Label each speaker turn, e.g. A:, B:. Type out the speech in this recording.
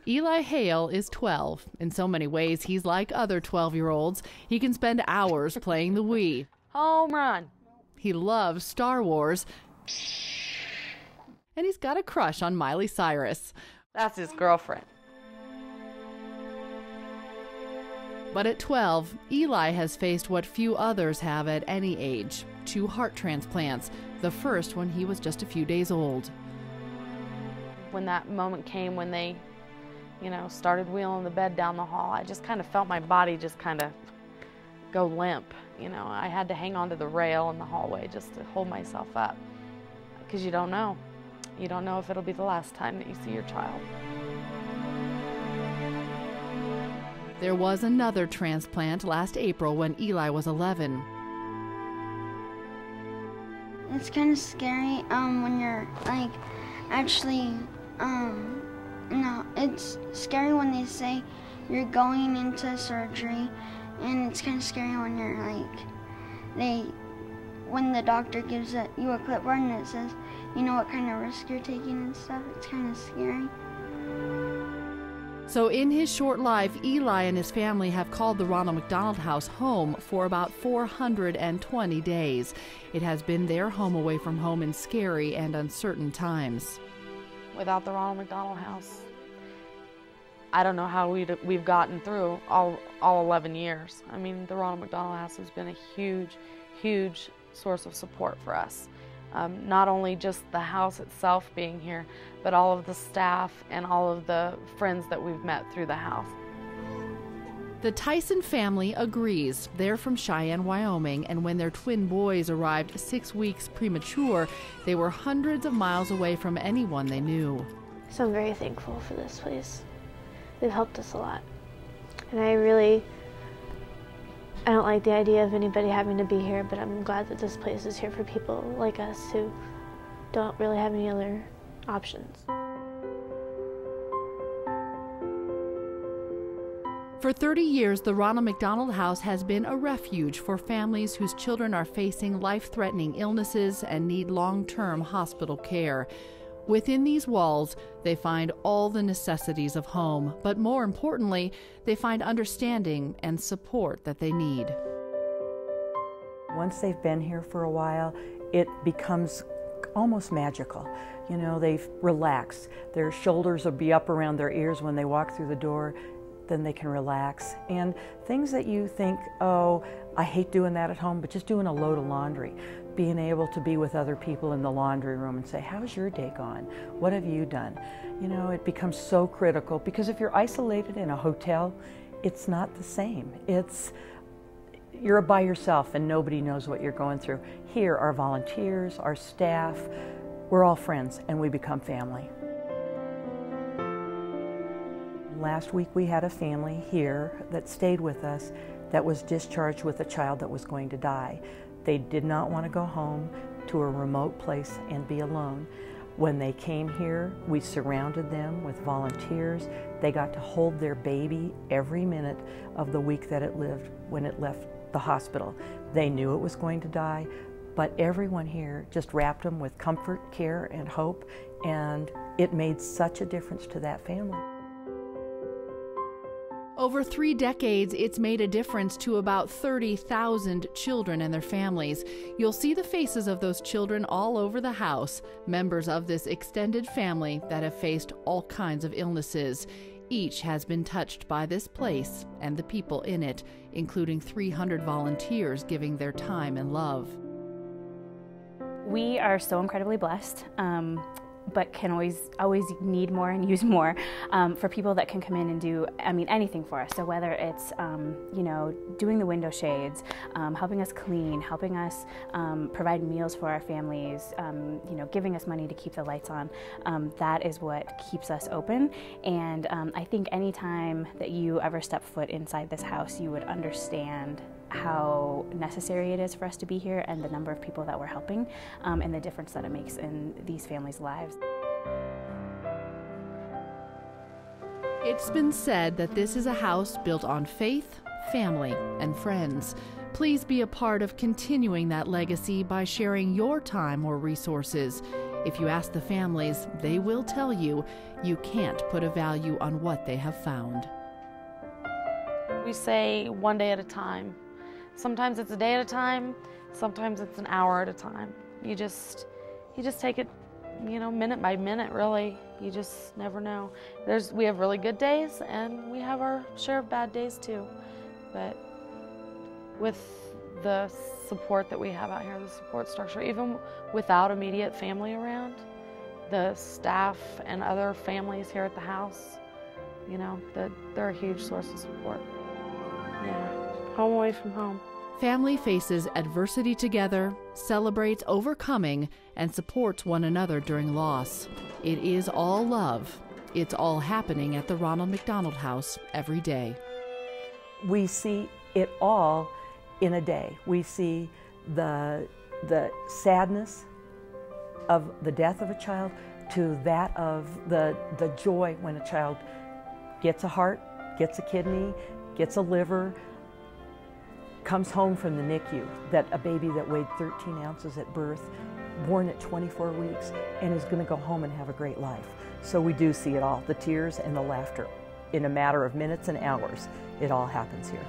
A: Eli Hale is 12. In so many ways, he's like other 12-year-olds. He can spend hours playing the Wii.
B: Home run.
A: He loves Star Wars. And he's got a crush on Miley Cyrus.
B: That's his girlfriend.
A: But at 12, Eli has faced what few others have at any age: 2 heart transplants, the first when he was just a few days old.
B: When that moment came when they, started wheeling the bed down the hall, I just kind of felt my body just kind of go limp. I had to hang onto the rail in the hallway just to hold myself up, because you don't know. You don't know if it'll be the last time that you see your child.
A: There was another transplant last April when Eli was 11.
C: It's kind of scary when you're actually, no, it's scary when they say you're going into surgery, and it's kind of scary when you're when the doctor gives you a clipboard and it says, what kind of risk you're taking and stuff. It's kind of scary.
A: So in his short life, Eli and his family have called the Ronald McDonald House home for about 420 days. It has been their home away from home in scary and uncertain times.
B: Without the Ronald McDonald House, I don't know how we've gotten through all 11 years. I mean, the Ronald McDonald House has been a huge, huge source of support for us. Not only just the house itself being here, but all of the staff and all of the friends that we've met through the house.
A: The Tyson family agrees. They're from Cheyenne, Wyoming, and when their twin boys arrived 6 weeks premature, they were hundreds of miles away from anyone they knew.
D: So I'm very thankful for this place. They've helped us a lot. And I don't like the idea of anybody having to be here, but I'm glad that this place is here for people like us who don't really have any other options.
A: For 30 years, the Ronald McDonald House has been a refuge for families whose children are facing life-threatening illnesses and need long-term hospital care. Within these walls, they find all the necessities of home, but more importantly, they find understanding and support that they need.
E: Once they've been here for a while, it becomes almost magical. They relax. Their shoulders will be up around their ears when they walk through the door. Then they can relax. And things that you think, oh, I hate doing that at home, but just doing a load of laundry. Being able to be with other people in the laundry room and say, how's your day gone? What have you done? It becomes so critical, because if you're isolated in a hotel, it's not the same. You're by yourself and nobody knows what you're going through. Here, our volunteers, our staff, we're all friends and we become family. Last week we had a family here that stayed with us that was discharged with a child that was going to die. They did not want to go home to a remote place and be alone. When they came here, we surrounded them with volunteers. They got to hold their baby every minute of the week that it lived when it left the hospital. They knew it was going to die, but everyone here just wrapped them with comfort, care, and hope, and it made such a difference to that family.
A: Over 3 decades, it's made a difference to about 30,000 children and their families. You'll see the faces of those children all over the house, members of this extended family that have faced all kinds of illnesses. Each has been touched by this place and the people in it, including 300 volunteers giving their time and love.
F: We are so incredibly blessed. But can always need more and use more for people that can come in and do, anything for us. So whether it's, doing the window shades, helping us clean, helping us provide meals for our families, giving us money to keep the lights on, that is what keeps us open. And I think anytime that you ever step foot inside this house, you would understand how necessary it is for us to be here and the number of people that we're helping and the difference that it makes in these families' lives.
A: It's been said that this is a house built on faith, family, and friends. Please be a part of continuing that legacy by sharing your time or resources. If you ask the families, they will tell you you can't put a value on what they have found.
B: We say one day at a time. Sometimes it's a day at a time, sometimes it's an hour at a time. You just take it, minute by minute, really. You just never know. We have really good days, and we have our share of bad days too. But with the support that we have out here, the support structure, even without immediate family around, the staff and other families here at the house, they're a huge source of support. Yeah, home away from home.
A: Family faces adversity together, celebrates overcoming, and supports one another during loss. It is all love. It's all happening at the Ronald McDonald House every day.
E: We see it all in a day. We see the sadness of the death of a child to that of the joy when a child gets a heart, gets a kidney, gets a liver, comes home from the NICU, that a baby that weighed 13 ounces at birth, born at 24 weeks, and is going to go home and have a great life. So we do see it all, the tears and the laughter. In a matter of minutes and hours, it all happens here.